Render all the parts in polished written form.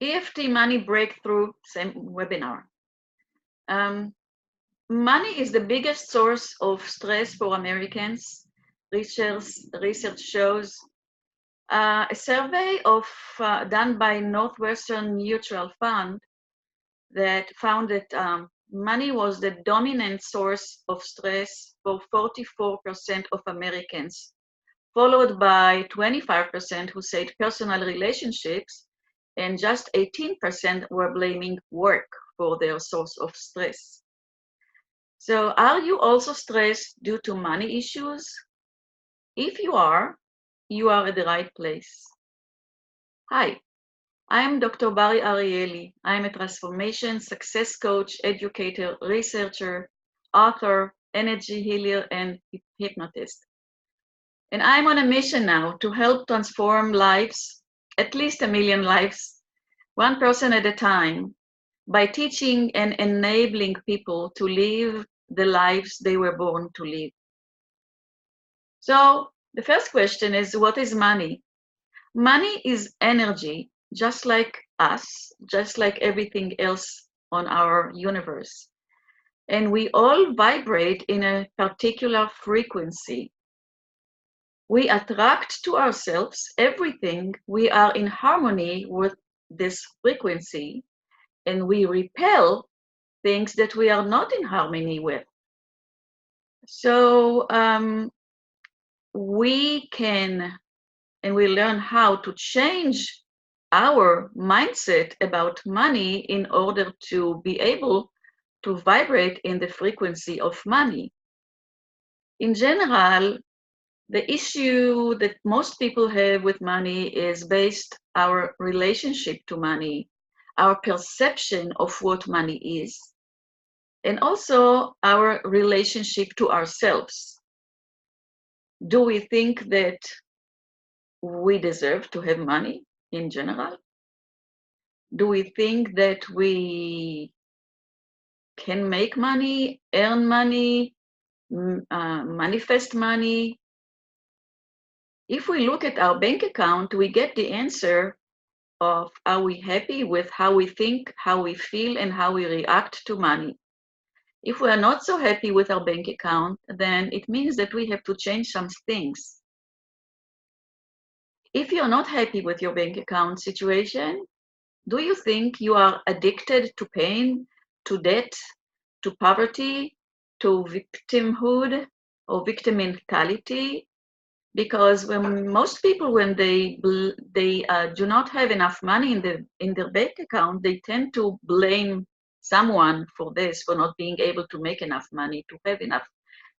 EFT money breakthrough, same webinar. Money is the biggest source of stress for Americans. Research shows a survey done by Northwestern Mutual Fund that found that money was the dominant source of stress for 44% of Americans, followed by 25% who said personal relationships, and just 18% were blaming work for their source of stress. So are you also stressed due to money issues? If you are at the right place. Hi, I am Dr. Bari Arieli. I am a transformation success coach, educator, researcher, author, energy healer, and hypnotist. And I'm on a mission now to help transform lives, at least 1 million lives, one person at a time, by teaching and enabling people to live the lives they were born to live. So the first question is, what is money? Money is energy, just like us, just like everything else on our universe. And we all vibrate in a particular frequency. We attract to ourselves everything. We are in harmony with this frequency, and we repel things that we are not in harmony with. So we can, and we learn how to change our mindset about money in order to be able to vibrate in the frequency of money. In general, the issue that most people have with money is based our relationship to money, our perception of what money is, and also our relationship to ourselves. Do we think that we deserve to have money in general? Do we think that we can make money, earn money, manifest money? If we look at our bank account, we get the answer of, are we happy with how we think, how we feel, and how we react to money? If we are not so happy with our bank account, then it means that we have to change some things. If you're not happy with your bank account situation, do you think you are addicted to pain, to debt, to poverty, to victimhood or victim mentality? Because when most people, when they do not have enough money in their bank account, they tend to blame someone for this, for not being able to make enough money, to have enough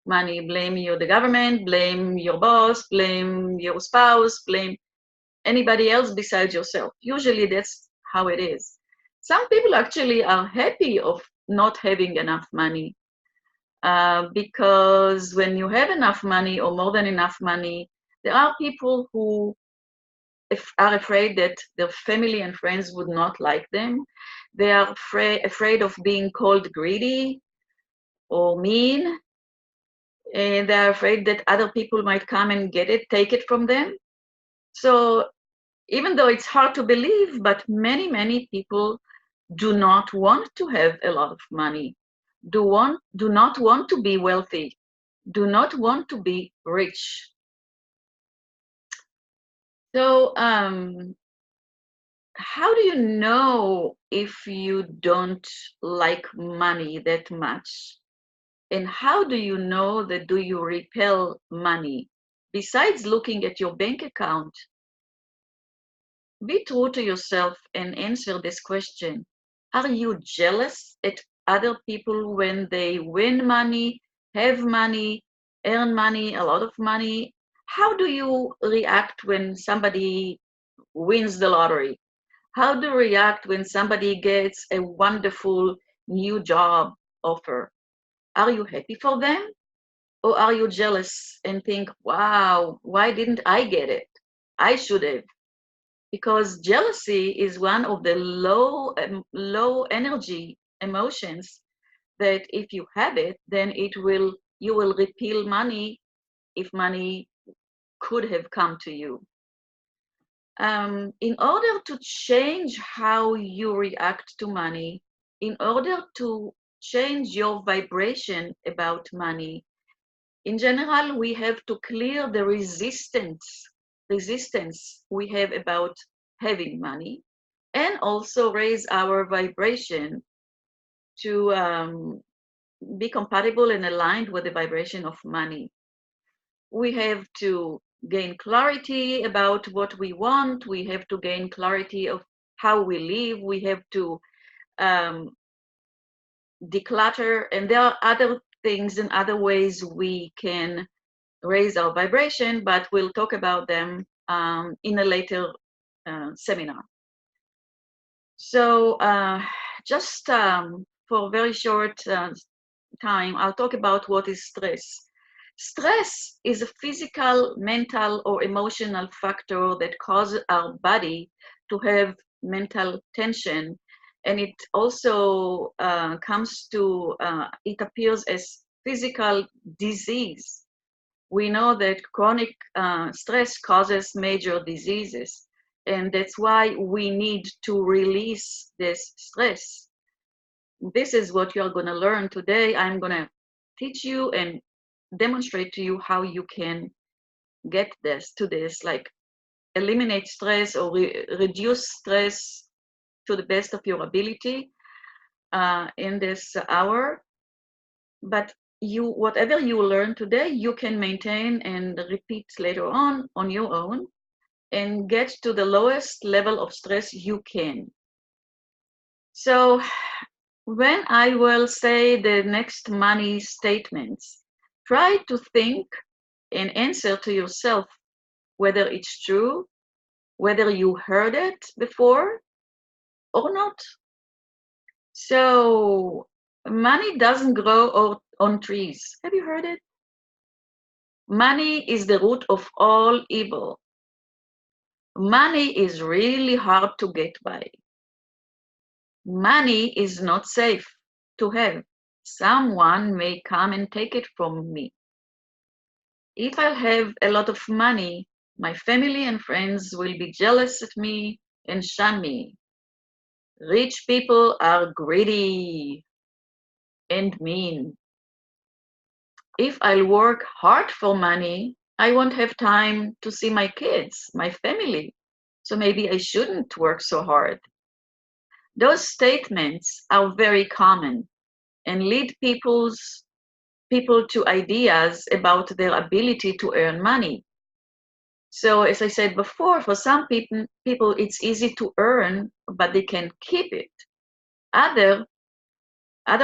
money. Blame the government, blame your boss, blame your spouse, blame anybody else besides yourself. Usually that's how it is. Some people actually are happy of not having enough money, because when you have enough money or more than enough money, there are people who are afraid that their family and friends would not like them. They are afraid of being called greedy or mean, and they're afraid that other people might come and take it from them. So even though it's hard to believe, but many people do not want to have a lot of money, do not want to be wealthy, do not want to be rich. So how do you know if you don't like money that much? And how do you know that do you repel money? Besides looking at your bank account, be true to yourself and answer this question. Are you jealous at other people when they win money, have money, earn money, a lot of money? How do you react when somebody wins the lottery? How do you react when somebody gets a wonderful new job offer? Are you happy for them? Or are you jealous and think, wow, why didn't I get it? I should have. Because jealousy is one of the low energy emotions that if you have it, then you will repel money if money could have come to you. in order to change how you react to money, in order to change your vibration about money, in general, we have to clear the resistance we have about having money, and also raise our vibration to be compatible and aligned with the vibration of money. We have to gain clarity about what we want. We have to gain clarity of how we live. We have to um, declutter, and there are other things and other ways we can raise our vibration, but we'll talk about them in a later seminar. So just for a very short time, I'll talk about what is stress. Stress is a physical, mental, or emotional factor that causes our body to have mental tension. And it also it appears as physical disease. We know that chronic stress causes major diseases, and that's why we need to release this stress. This is what you're going to learn today. I'm going to teach you and demonstrate to you how you can get this, like eliminate stress or reduce stress to the best of your ability in this hour. But whatever you learn today, you can maintain and repeat later on your own, and get to the lowest level of stress you can. So when I will say the next money statements, try to think and answer to yourself whether it's true, whether you heard it before or not. So money doesn't grow on trees. Have you heard it? Money is the root of all evil. Money is really hard to get by. Money is not safe to have. Someone may come and take it from me. If I have a lot of money, my family and friends will be jealous at me and shun me. Rich people are greedy and mean. If I'll work hard for money, I won't have time to see my kids, my family. So maybe I shouldn't work so hard. Those statements are very common and lead people to ideas about their ability to earn money. So as I said before, for some people it's easy to earn, but they can keep it. Other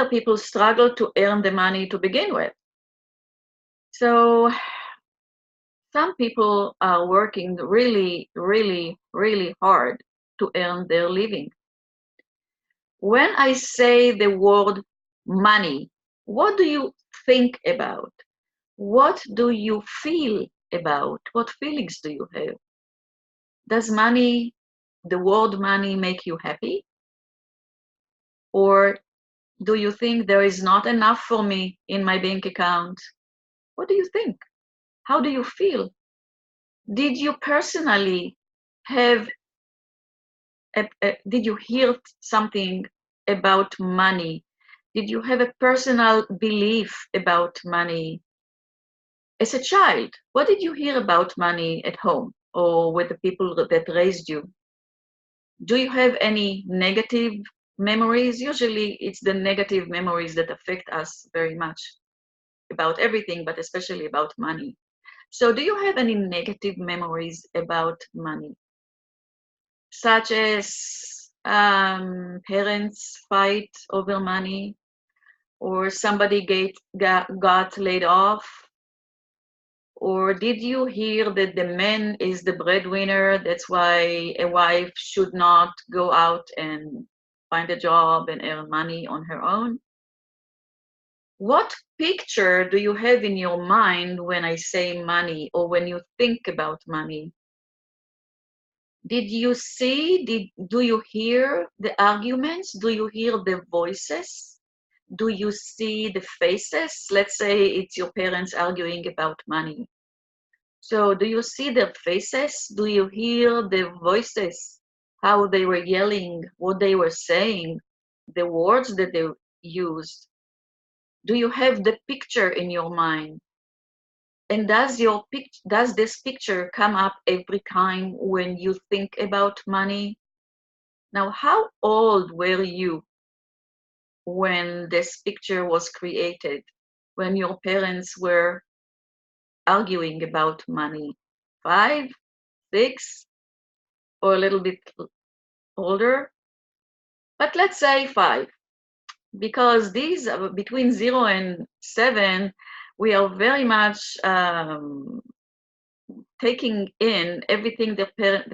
people struggle to earn the money to begin with. So some people are working really, really, really hard to earn their living. When I say the word money, what do you think about? What do you feel about? What feelings do you have? Does money, the word money, make you happy? Or do you think there is not enough for me in my bank account? What do you think? How do you feel? Did you personally have, did you hear something about money? Did you have a personal belief about money? As a child, what did you hear about money at home or with the people that raised you? Do you have any negative memories? Usually it's the negative memories that affect us very much about everything, but especially about money. So do you have any negative memories about money? Such as parents fight over money, or somebody got laid off, or did you hear that the man is the breadwinner, that's why a wife should not go out and find a job and earn money on her own? What picture do you have in your mind when I say money, or when you think about money? Did you see, do you hear the arguments? Do you hear the voices? Do you see the faces? Let's say it's your parents arguing about money. So do you see their faces? Do you hear their voices? How they were yelling, what they were saying, the words that they used? Do you have the picture in your mind? And does this picture come up every time when you think about money? Now, how old were you when this picture was created? When your parents were arguing about money? 5, 6, or a little bit older? But let's say 5, because these between 0 and 7, we are very much taking in everything the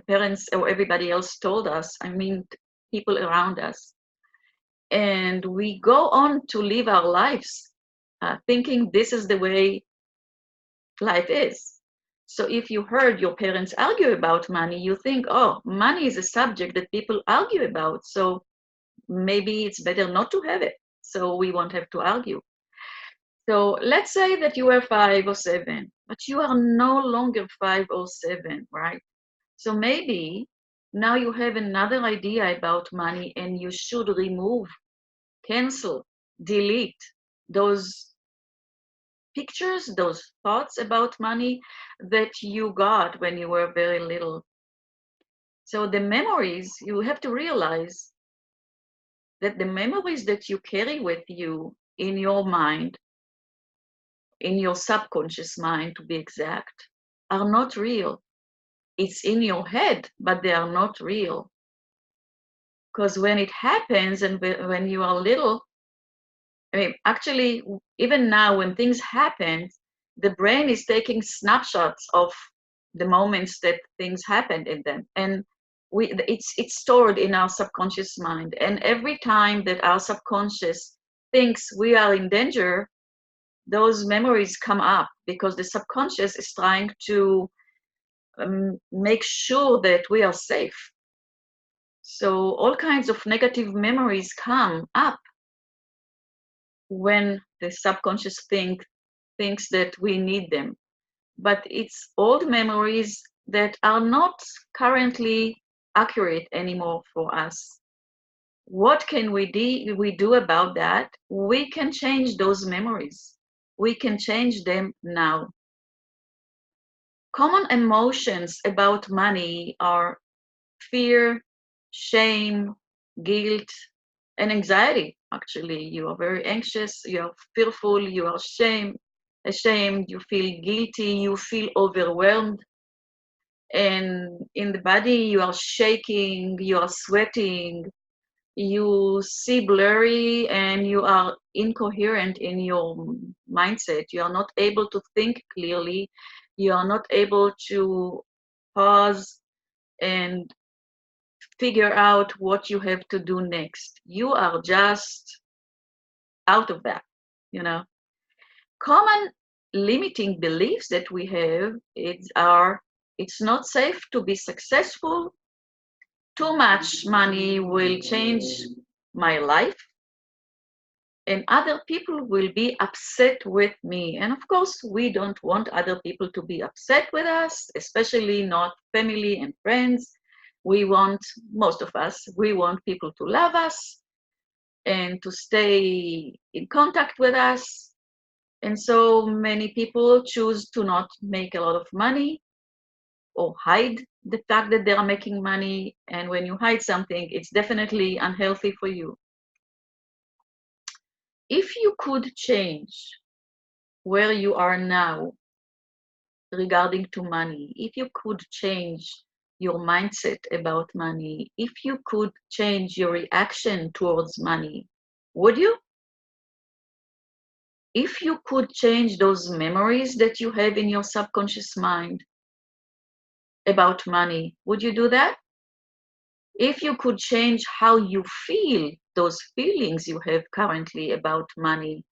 parents or everybody else told us. I mean, people around us. And we go on to live our lives thinking this is the way life is. So if you heard your parents argue about money, you think, oh, money is a subject that people argue about. So maybe it's better not to have it. So we won't have to argue. So let's say that you were 5 or 7, but you are no longer 5 or 7, right? So maybe now you have another idea about money and you should remove, cancel, delete those pictures, those thoughts about money that you got when you were very little. So the memories, you have to realize that the memories that you carry with you in your mind, in your subconscious mind to be exact, are not real. It's in your head, but they are not real. Because when it happens and when you are little, I mean, actually, even now when things happen, the brain is taking snapshots of the moments that things happened in them. And it's stored in our subconscious mind. And every time that our subconscious thinks we are in danger, those memories come up because the subconscious is trying to make sure that we are safe. So all kinds of negative memories come up when the subconscious thinks that we need them. But it's old memories that are not currently accurate anymore for us. What can we do about that? We can change those memories. We can change them now. Common emotions about money are fear, shame, guilt, and anxiety. Actually, you are very anxious, you are fearful, you are ashamed, you feel guilty, you feel overwhelmed. And in the body, you are shaking, you are sweating, you see blurry, and you are incoherent in your mindset. You are not able to think clearly. You are not able to pause and figure out what you have to do next. You are just out of that, you know. Common limiting beliefs that we have it's not safe to be successful, too much money will change my life, and other people will be upset with me. And of course, we don't want other people to be upset with us, especially not family and friends. Most of us, we want people to love us and to stay in contact with us. And so many people choose to not make a lot of money or hide the fact that they are making money. And when you hide something, it's definitely unhealthy for you. If you could change where you are now regarding to money, if you could change your mindset about money, if you could change your reaction towards money, would you? If you could change those memories that you have in your subconscious mind about money, would you do that? If you could change how you feel, those feelings you have currently about money,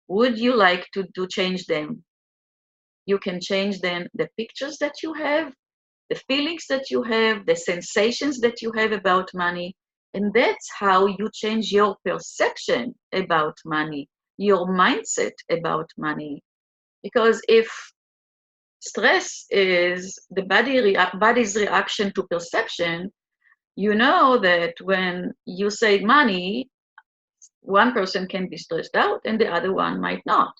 would you like to change them? You can change then the pictures that you have, the feelings that you have, the sensations that you have about money. And that's how you change your perception about money, your mindset about money. Because if Stress is the body's reaction to perception. You know that when you say money, one person can be stressed out and the other one might not.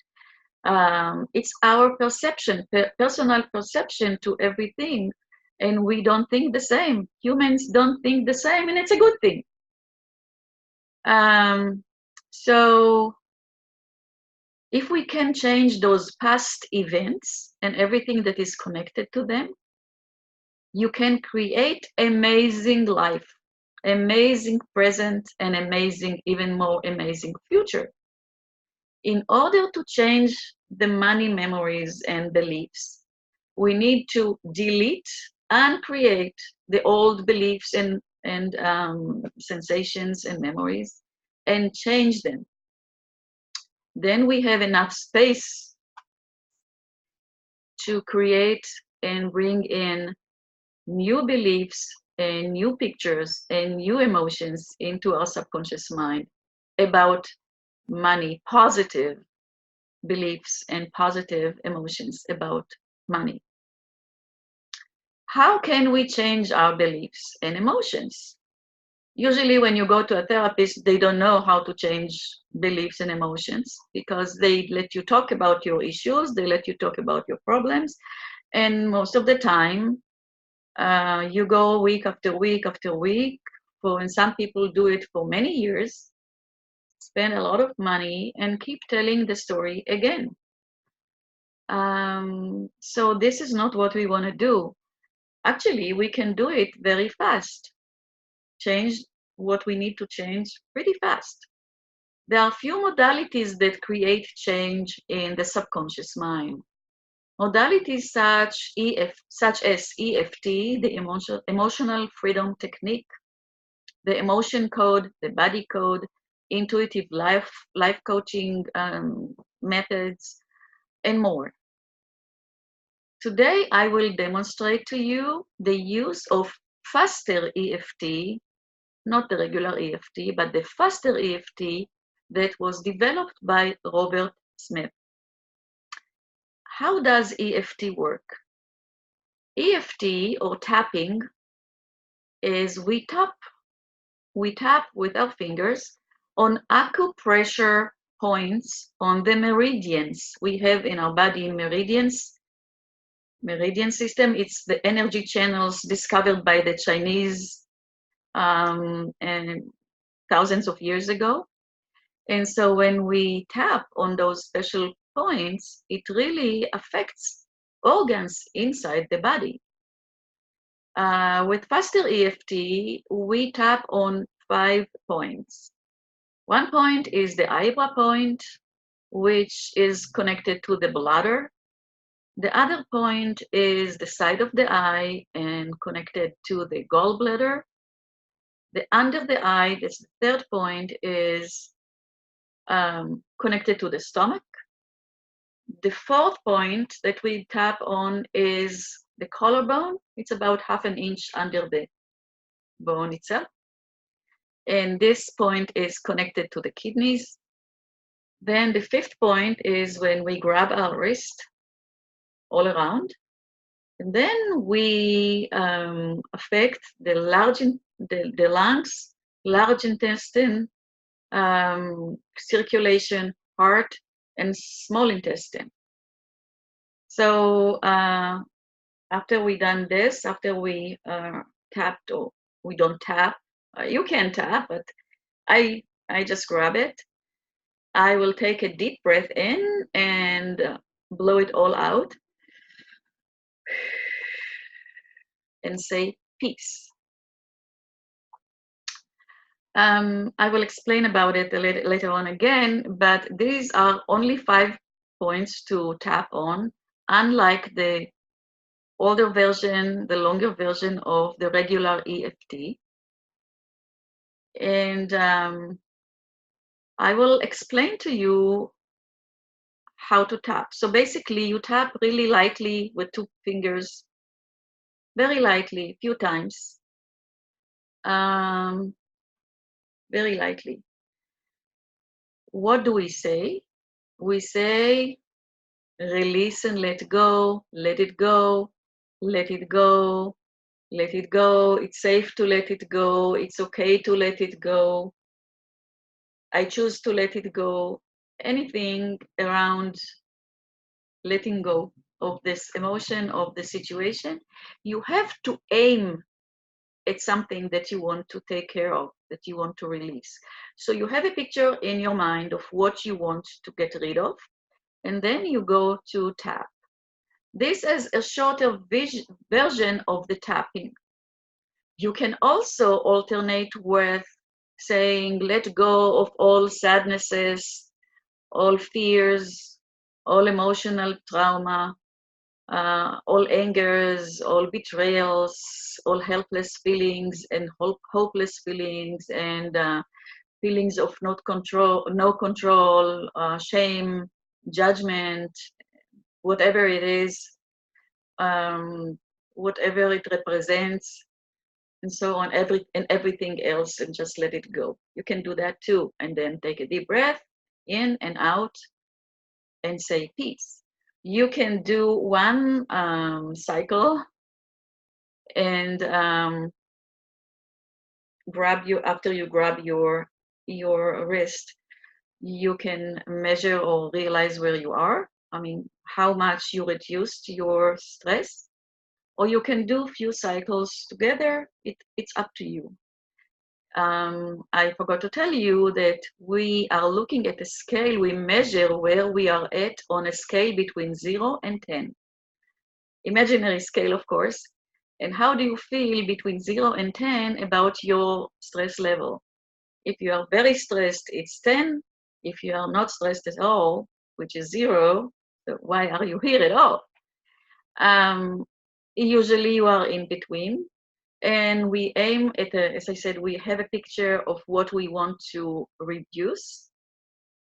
It's our perception, personal perception to everything, and we don't think the same. Humans don't think the same, and it's a good thing. So if we can change those past events and everything that is connected to them, you can create amazing life, amazing present, and amazing, even more amazing future. In order to change the money memories and beliefs, we need to delete and create the old beliefs and sensations and memories and change them. Then we have enough space to create and bring in new beliefs and new pictures and new emotions into our subconscious mind about money, positive beliefs and positive emotions about money. How can we change our beliefs and emotions? Usually when you go to a therapist, they don't know how to change beliefs and emotions because they let you talk about your issues, they let you talk about your problems, and most of the time, you go week after week after week, and some people do it for many years, spend a lot of money, and keep telling the story again. So this is not what we want to do. Actually, we can do it very fast. Change what we need to change pretty fast. There are few modalities that create change in the subconscious mind. Modalities such as EFT, the emotional freedom technique, the emotion code, the body code, intuitive life coaching methods, and more. Today, I will demonstrate to you the use of faster EFT, not the regular EFT, but the faster EFT that was developed by Robert Smith. How does EFT work? EFT, or tapping, is we tap with our fingers on acupressure points on the meridians. We have in our body meridian system. It's the energy channels discovered by the Chinese and thousands of years ago. And so when we tap on those special points, it really affects organs inside the body. With faster EFT, we tap on 5 points. One point is the eyebrow point, which is connected to the bladder. The other point is the side of the eye and connected to the gallbladder. The under the eye, that's the third point, is connected to the stomach. The fourth point that we tap on is the collarbone. It's about half an inch under the bone itself. And this point is connected to the kidneys. Then the fifth point is when we grab our wrist all around. And then we affect the lungs, large intestine, circulation, heart, and small intestine. So after we done this, after we tapped, or we don't tap, you can tap, but I just grab it. I will take a deep breath in and blow it all out and say peace. I will explain about it later on again, but these are only 5 points to tap on, unlike the older version, the longer version of the regular EFT. And I will explain to you how to tap. So basically, you tap really lightly with 2 fingers, very lightly, a few times, very lightly. What do we say? We say, Release and let go, let it go, let it go, let it go. It's safe to let it go. It's okay to let it go. I choose to let it go. Anything around letting go of this emotion, of the situation, you have to aim at something that you want to take care of, that you want to release. So you have a picture in your mind of what you want to get rid of, and then you go to tap. This is a shorter version of the tapping. You can also alternate with saying, let go of all sadnesses, all fears, all emotional trauma, all angers, all betrayals, all helpless feelings and hopeless feelings and feelings of not control, no control, shame, judgment, whatever it is, whatever it represents, and so on, and everything else, and just let it go. You can do that too, and then take a deep breath in and out, and say peace. You can do one cycle and after you grab your wrist, you can measure or realize where you are. I mean, how much you reduced your stress, or you can do a few cycles together. It's up to you. I forgot to tell you that we are looking at a scale. We measure where we are at on a scale between 0 and 10. Imaginary scale, of course. And how do you feel between 0 and 10 about your stress level? If you are very stressed, it's 10. If you are not stressed at all, which is 0, so why are you here at all? Usually you are in between. And we aim at, as I said, we have a picture of what we want to reduce.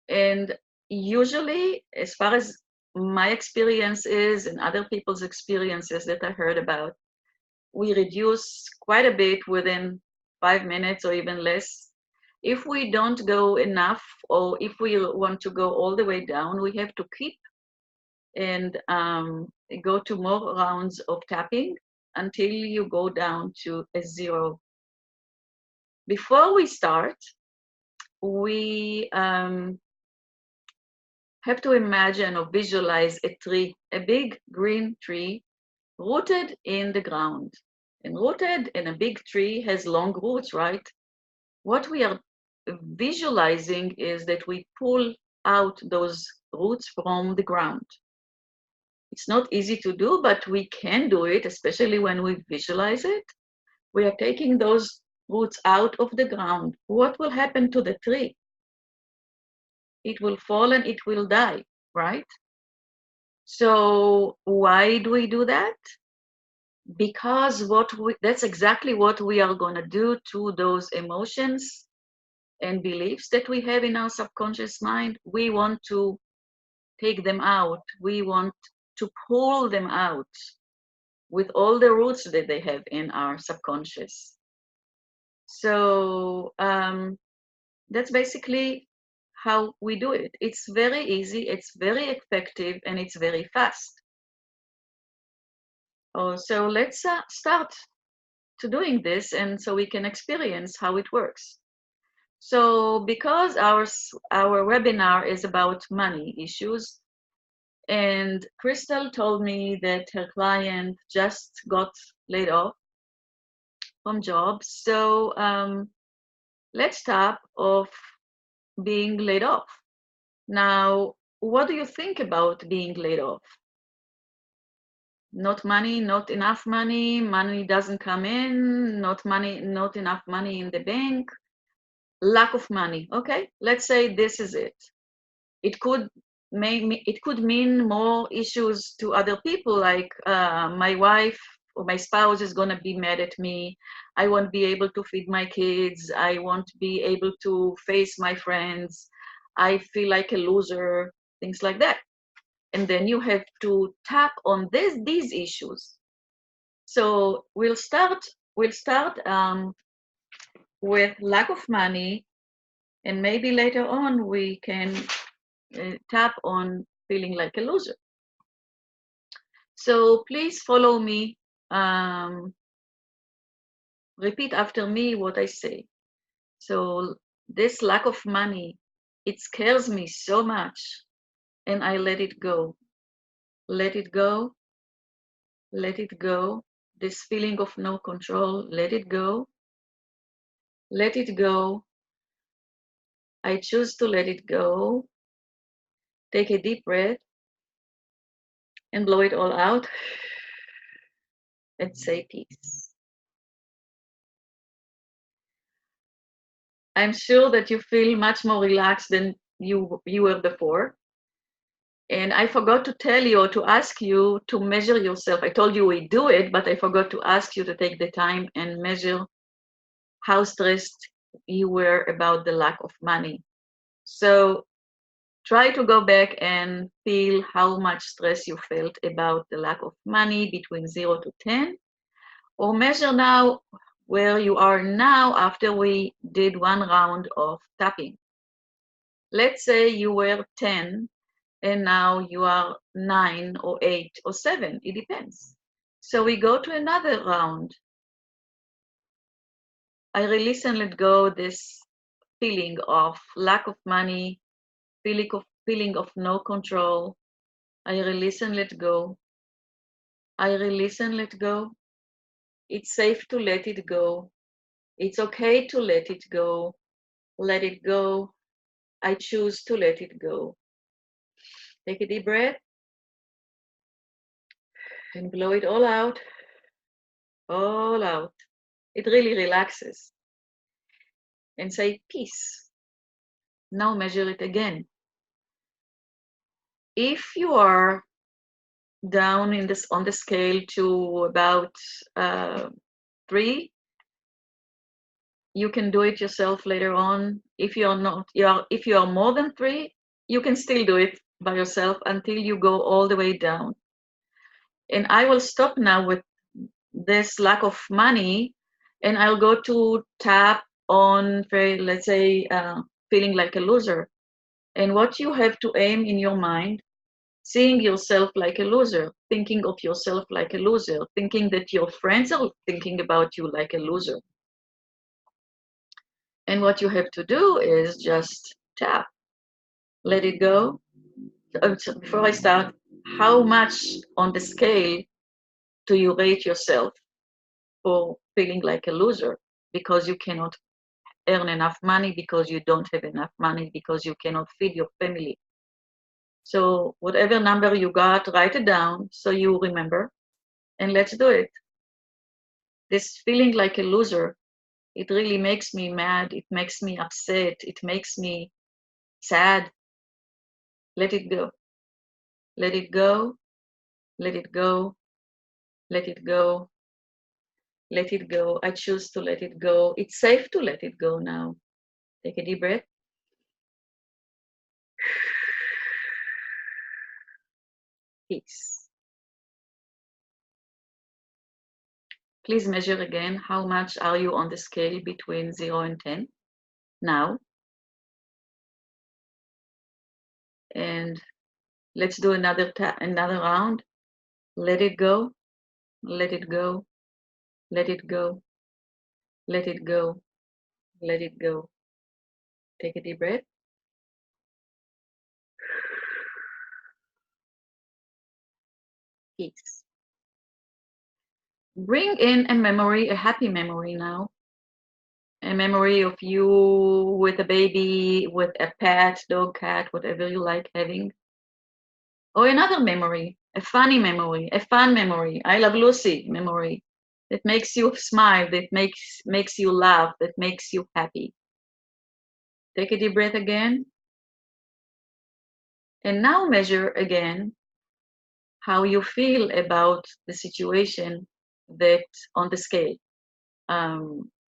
And usually, as far as my experience is and other people's experiences that I heard about, we reduce quite a bit within 5 minutes or even less. If we don't go enough, or if we want to go all the way down, we have to keep and go to more rounds of tapping until you go down to a 0. Before we start, we have to imagine or visualize a tree, a big green tree rooted in the ground. And rooted in a big tree has long roots, right? What we are visualizing is that we pull out those roots from the ground. It's not easy to do, but we can do it, especially when we visualize it. We are taking those roots out of the ground. What will happen to the tree? It will fall and it will die, right? So why do we do that? Because that's exactly what we are going to do to those emotions and beliefs that we have in our subconscious mind. We want to take them out. We want to pull them out with all the roots that they have in our subconscious. So that's basically how we do it. It's very easy, it's very effective, and it's very fast. Oh, so let's start to doing this, and so we can experience how it works. So because our webinar is about money issues, and Crystal told me that her client just got laid off from job, so let's talk of being laid off. Now, what do you think about being laid off? Not money, not enough money, money doesn't come in, not enough money in the bank, lack of money. Okay, let's say this is it. It could mean more issues to other people, like my wife or my spouse is going to be mad at me. I won't be able to feed my kids. I won't be able to face my friends. I feel like a loser, things like that. And then you have to tap on these issues. So we'll start with lack of money, and maybe later on we can tap on feeling like a loser. So please follow me. Repeat after me what I say. So this lack of money, it scares me so much, and I let it go. Let it go. Let it go. This feeling of no control, let it go. Let it go. I choose to let it go. Take a deep breath and blow it all out and say peace. I'm sure that you feel much more relaxed than you were before. And I forgot to tell you or to ask you to measure yourself. I told you we do it, but I forgot to ask you to take the time and measure how stressed you were about the lack of money. So try to go back and feel how much stress you felt about the lack of money between 0 to 10, or measure now where you are now after we did one round of tapping. Let's say you were 10 and now you are 9 or 8 or 7, it depends. So we go to another round. I release and let go this feeling of lack of money, feeling of no control. I release and let go. I release and let go. It's safe to let it go. It's okay to let it go. Let it go. I choose to let it go. Take a deep breath and blow it all out. All out. It really relaxes. And say peace. Now measure it again. If you are down in this on the scale to about 3, you can do it yourself later on. If you are not, if you are more than 3, you can still do it by yourself until you go all the way down. And I will stop now with this lack of money, and I'll go to tap on, let's say, feeling like a loser. And what you have to aim in your mind, seeing yourself like a loser, thinking of yourself like a loser, thinking that your friends are thinking about you like a loser. And what you have to do is just tap, let it go. So before I start, how much on the scale do you rate yourself for feeling like a loser because you cannot earn enough money, because you don't have enough money, because you cannot feed your family? So whatever number you got, write it down so you remember, and let's do it. This feeling like a loser, it really makes me mad, it makes me upset, it makes me sad. Let it go. Let it go. Let it go. Let it go. Let it go. I choose to let it go. It's safe to let it go now. Take a deep breath. Peace. Please measure again how much are you on the scale between 0 and 10 now. And let's do another round. Let it go. Let it go. Let it go. Let it go. Let it go. Take a deep breath. Peace. Bring in a memory, a happy memory now. A memory of you with a baby, with a pet, dog, cat, whatever you like having. Or another memory, a funny memory, a fun memory, I love Lucy memory that makes you smile, that makes you laugh, that makes you happy. Take a deep breath again. And now measure again how you feel about the situation that on the scale.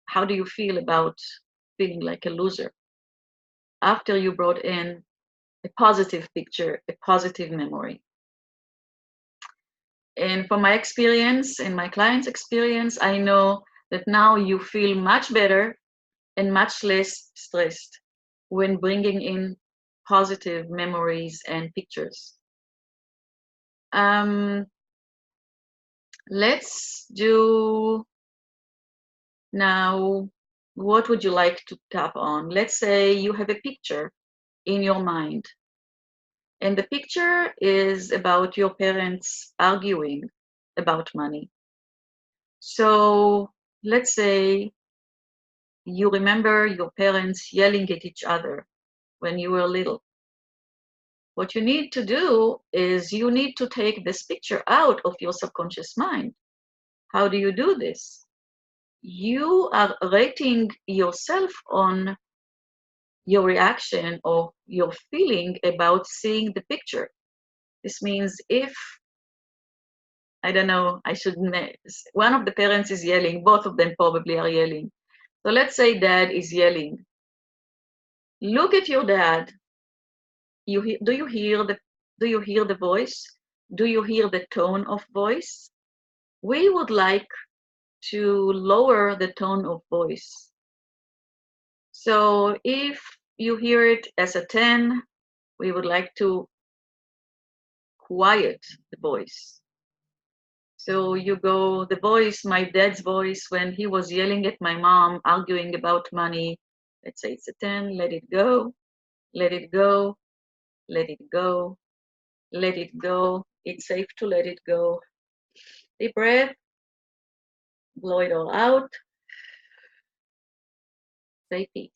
How do you feel about feeling like a loser after you brought in a positive picture, a positive memory? And from my experience and my clients' experience, I know that now you feel much better and much less stressed when bringing in positive memories and pictures. Let's do now, what would you like to tap on? Let's say you have a picture in your mind, and the picture is about your parents arguing about money. So let's say you remember your parents yelling at each other when you were little. What you need to do is you need to take this picture out of your subconscious mind. How do you do this? You are rating yourself on your reaction or your feeling about seeing the picture. This means if, I don't know, one of the parents is yelling, both of them probably are yelling. So let's say dad is yelling. Look at your dad. Do you hear the voice? Do you hear the tone of voice? We would like to lower the tone of voice. So if you hear it as a 10, we would like to quiet the voice. So you go, the voice, my dad's voice, when he was yelling at my mom, arguing about money, let's say it's a 10, let it go, let it go, let it go, let it go. It's safe to let it go. Deep breath, blow it all out, say peace.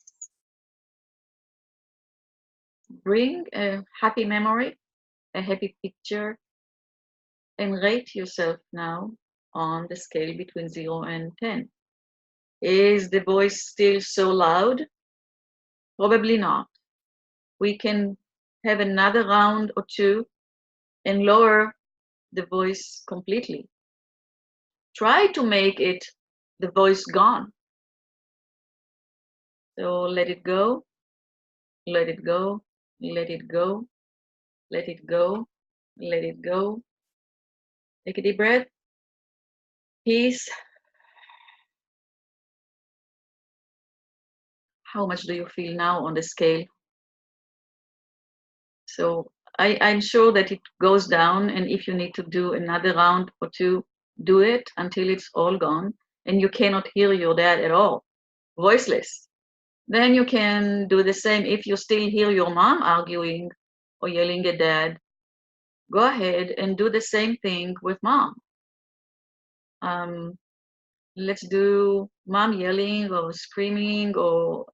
Bring a happy memory, a happy picture, and rate yourself now on the scale between 0 and 10. Is the voice still so loud? Probably not. We can have another round or two and lower the voice completely. Try to make it the voice gone. So let it go, let it go, let it go, let it go, let it go. Take a deep breath. Peace. How much do you feel now on the scale? So I'm sure that it goes down, and if you need to do another round or two, do it until it's all gone and you cannot hear your dad at all, voiceless. Then you can do the same. If you still hear your mom arguing or yelling at dad, go ahead and do the same thing with mom. Let's do mom yelling or screaming, or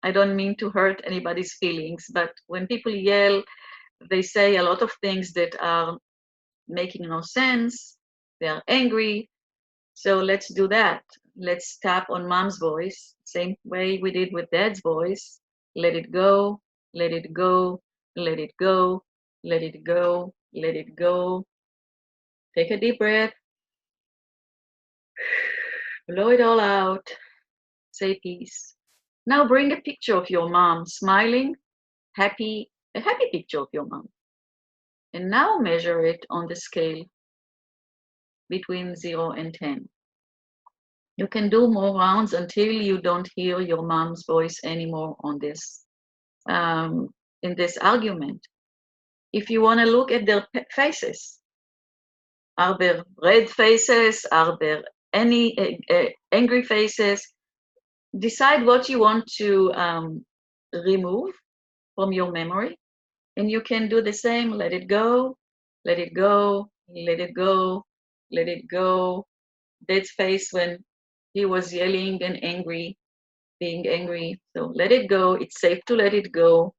I don't mean to hurt anybody's feelings, but when people yell, they say a lot of things that are making no sense. They are angry. So let's do that. Let's tap on mom's voice, same way we did with dad's voice. Let it go, let it go, let it go, let it go, let it go. Take a deep breath, blow it all out, say peace. Now bring a picture of your mom smiling, happy, a happy picture of your mom. And now measure it on the scale between 0 and 10. You can do more rounds until you don't hear your mom's voice anymore on this, in this argument. If you want to look at their faces, are there red faces? Are there any angry faces? Decide what you want to remove from your memory, and you can do the same. Let it go, let it go, let it go, let it go. Dad's face when he was yelling and angry, being angry. So let it go. It's safe to let it go.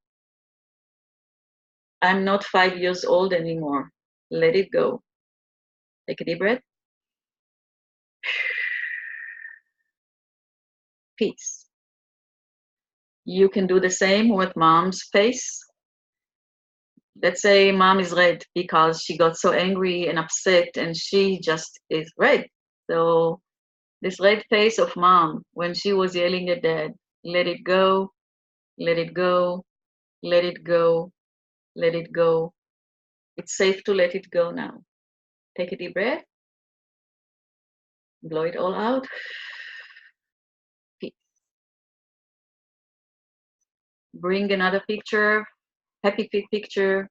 I'm not 5 years old anymore. Let it go. Take a deep breath. Peace. You can do the same with mom's face. Let's say mom is red because she got so angry and upset and she just is red. So this red face of mom when she was yelling at dad, let it go, let it go, let it go, let it go. It's safe to let it go now. Take a deep breath, blow it all out. Peace. Bring another picture, happy picture,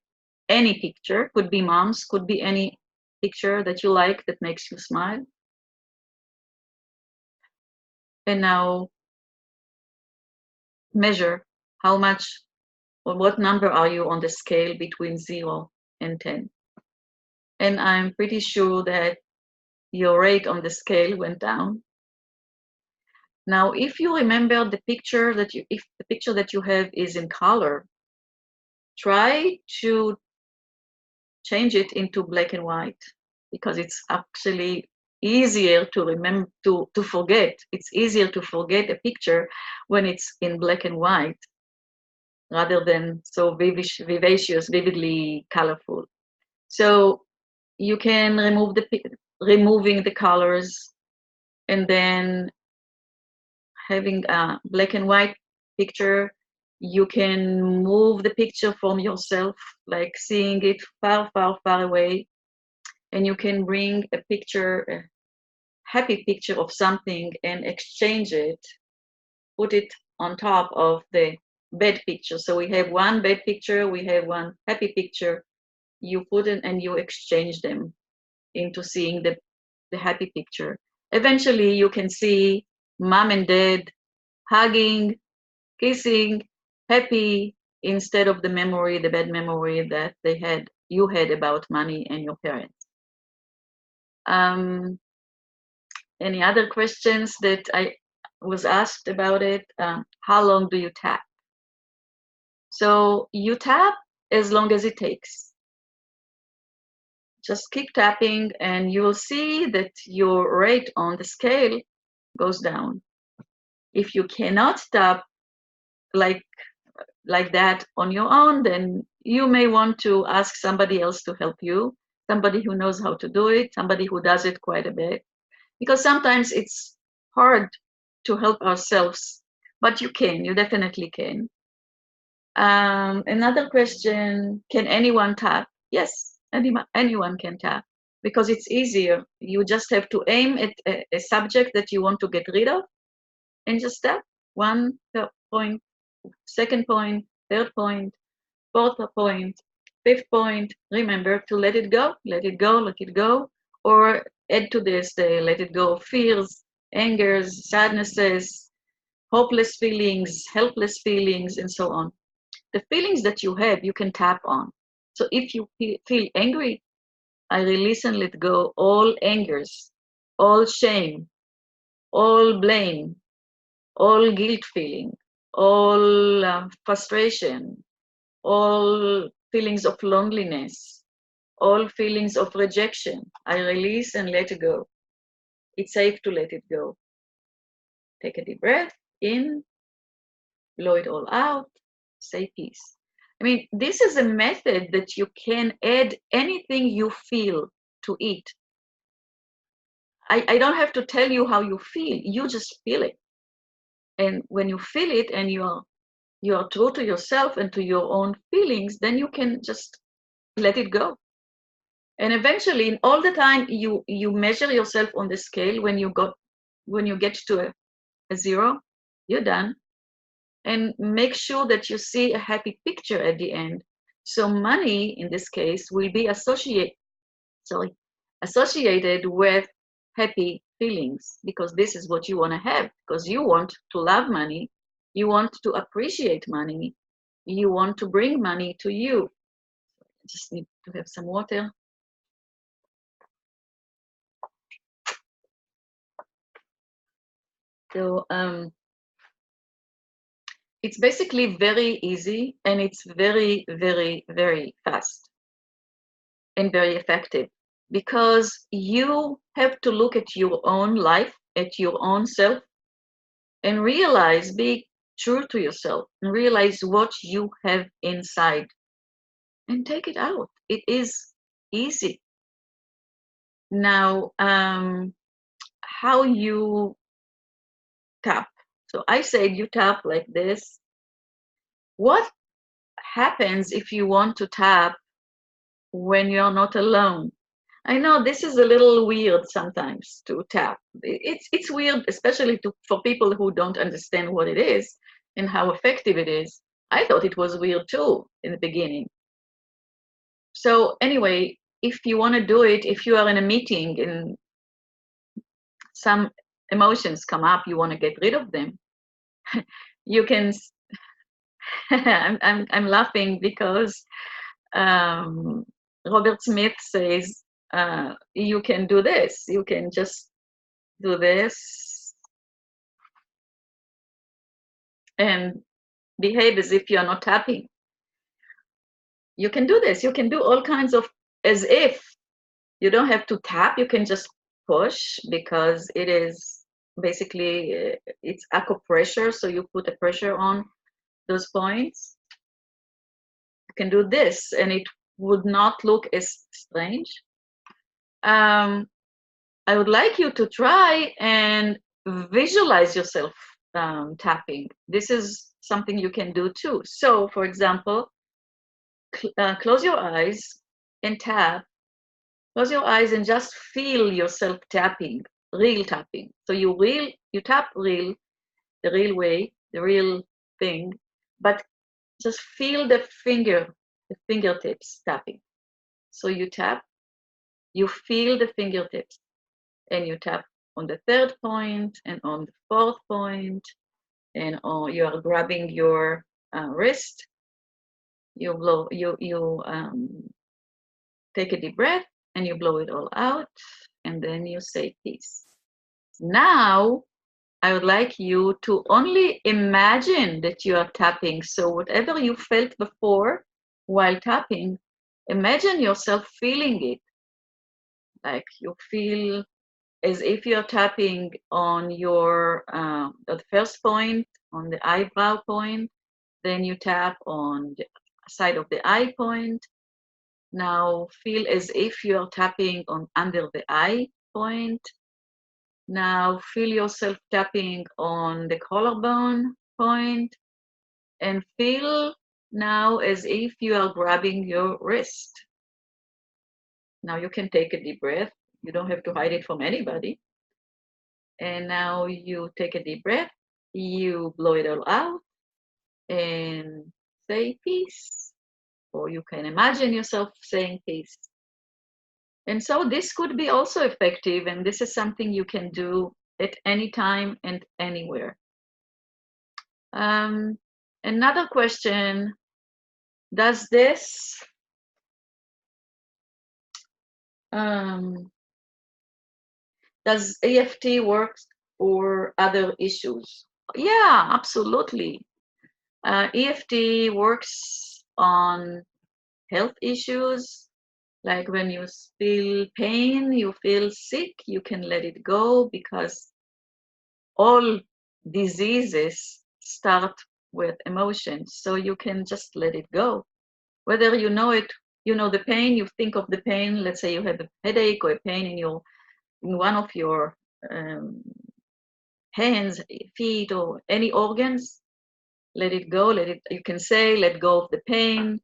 any picture, could be mom's, could be any picture that you like, that makes you smile. And now measure how much or what number are you on the scale between 0 and 10. And I'm pretty sure that your rate on the scale went down. Now, if you remember the picture if the picture that you have is in color, try to change it into black and white, because it's actually easier to remember, to forget. It's easier to forget a picture when it's in black and white rather than so vivacious, vividly colorful. So you can removing the colors, and then having a black and white picture, you can move the picture from yourself, like seeing it far, far, far away, and you can bring a picture, a happy picture of something, and exchange it, put it on top of the bad picture. So we have one bad picture, we have one happy picture. You put it and you exchange them into seeing the happy picture. Eventually, you can see mom and dad hugging, kissing, happy, instead of the memory, the bad memory that you had about money and your parents. Any other questions that I was asked about it? How long do you tap? So you tap as long as it takes. Just keep tapping and you will see that your rate on the scale goes down. If you cannot tap like that on your own, then you may want to ask somebody else to help you, somebody who knows how to do it, somebody who does it quite a bit, because sometimes it's hard to help ourselves, but you definitely can. Another question, can anyone tap? Yes, anyone can tap, because it's easier. You just have to aim at a subject that you want to get rid of and just tap. One point, second point, third point, fourth point, fifth point. Remember to let it go, let it go, let it go, or add to this the let it go of fears, angers, sadnesses, hopeless feelings, helpless feelings, and so on. The feelings that you have, you can tap on. So if you feel angry, I release and let go all angers, all shame, all blame, all guilt feeling, all frustration, all feelings of loneliness, all feelings of rejection. I release and let it go. It's safe to let it go. Take a deep breath in, blow it all out, say peace. I mean, this is a method that you can add anything you feel to it. I don't have to tell you how you feel, you just feel it. And when you feel it and you are true to yourself and to your own feelings, then you can just let it go. And eventually, all the time, you measure yourself on the scale. When you get to a 0, you're done. And make sure that you see a happy picture at the end. So money, in this case, will be associated with happy feelings, because this is what you want to have, because you want to love money, you want to appreciate money, you want to bring money to you. I just need to have some water. So it's basically very easy, and it's very, very, very fast and very effective, because you have to look at your own life, at your own self, and realize, be true to yourself, and realize what you have inside and take it out. It is easy. Now, how you tap. So I said you tap like this. What happens if you want to tap when you're not alone? I know this is a little weird sometimes to tap. It's weird, especially for people who don't understand what it is and how effective it is. I thought it was weird too in the beginning. So anyway, if you want to do it, if you are in a meeting and some emotions come up, you want to get rid of them, you can. I'm laughing because um, Robert Smith says you can do this. You can just do this and behave as if you're not tapping. You can do this. You can do all kinds of as if. You don't have to tap. You can just push because it is basically it's acupressure. So you put a pressure on those points. You can do this, and it would not look as strange. I would like you to try and visualize yourself tapping. This is something you can do too. So, for example, close your eyes and tap. Close your eyes and just feel yourself tapping, real tapping. So you tap real, the real way, the real thing, but just feel the fingertips tapping. So you tap, you feel the fingertips, and you tap on the third point and on the fourth point, and you are grabbing your wrist. You blow, you take a deep breath, and you blow it all out, and then you say peace. Now, I would like you to only imagine that you are tapping. So whatever you felt before while tapping, imagine yourself feeling it. Like you feel as if you're tapping on your the first point, on the eyebrow point, then you tap on the side of the eye point. Now feel as if you're tapping on under the eye point. Now feel yourself tapping on the collarbone point, and feel now as if you are grabbing your wrist. Now you can take a deep breath. You don't have to hide it from anybody. And now you take a deep breath, you blow it all out and say peace. Or you can imagine yourself saying peace. And so this could be also effective, and this is something you can do at any time and anywhere. Another question, does this does EFT work for other issues? Yeah, absolutely. EFT works on health issues, like when you feel pain, you feel sick, you can let it go because all diseases start with emotions. So you can just let it go. Whether you know it, you know the pain, you think of the pain, let's say you have a headache or a pain in one of your hands, feet, or any organs, let it go, you can say, let go of the pain.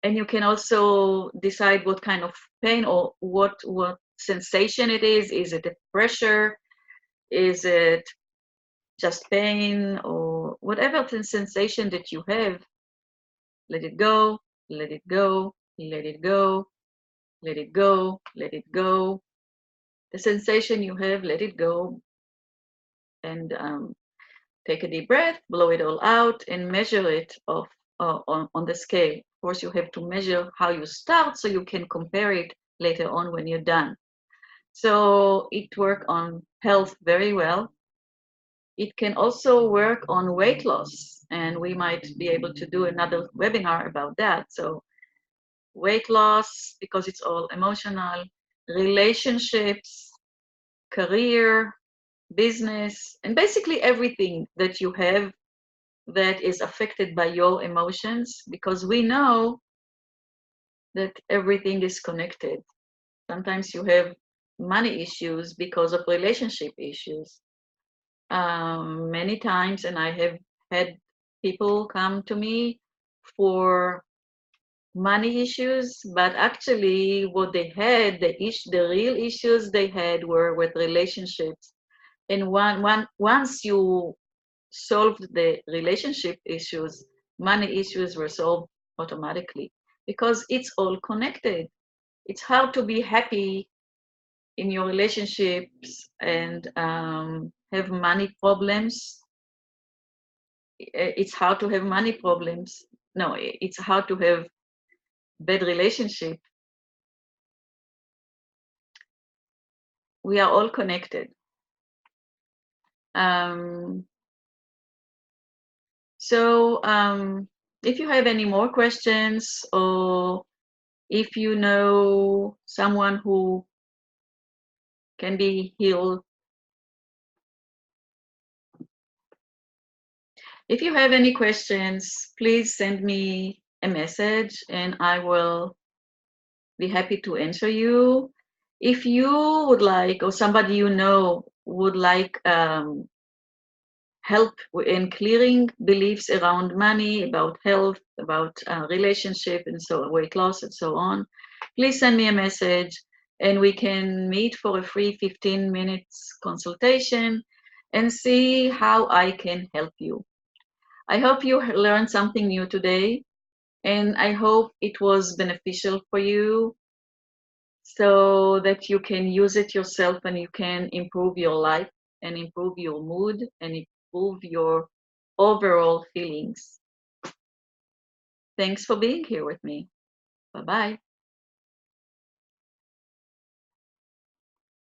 And you can also decide what kind of pain or what sensation it is. Is it a pressure? Is it just pain? Or whatever the sensation that you have, let it go, let it go, let it go, let it go, let it go. The sensation you have, let it go. And take a deep breath, blow it all out, and measure it on the scale. Of course, you have to measure how you start so you can compare it later on when you're done. So it works on health very well. It can also work on weight loss, and we might be able to do another webinar about that. So weight loss, because it's all emotional, relationships, career, business, and basically everything that you have that is affected by your emotions, because we know that everything is connected. Sometimes you have money issues because of relationship issues. Many times, and I have had people come to me for money issues, but actually what they had, the real issues they had were with relationships. And once you solved the relationship issues, money issues were solved automatically because it's all connected. It's hard to be happy in your relationships and have money problems. It's hard to have money problems. No, it's hard to have bad relationship. We are all connected. Um, so if you have any more questions, or if you know someone who can be healed, if you have any questions, please send me a message and I will be happy to answer you. If you would like, or somebody you know would like help in clearing beliefs around money, about health, about relationship, and so weight loss, and so on, please send me a message and we can meet for a free 15 minutes consultation and see how I can help you. I hope you learned something new today, and I hope it was beneficial for you so that you can use it yourself and you can improve your life and improve your mood and improve your overall feelings. Thanks for being here with me. Bye-bye.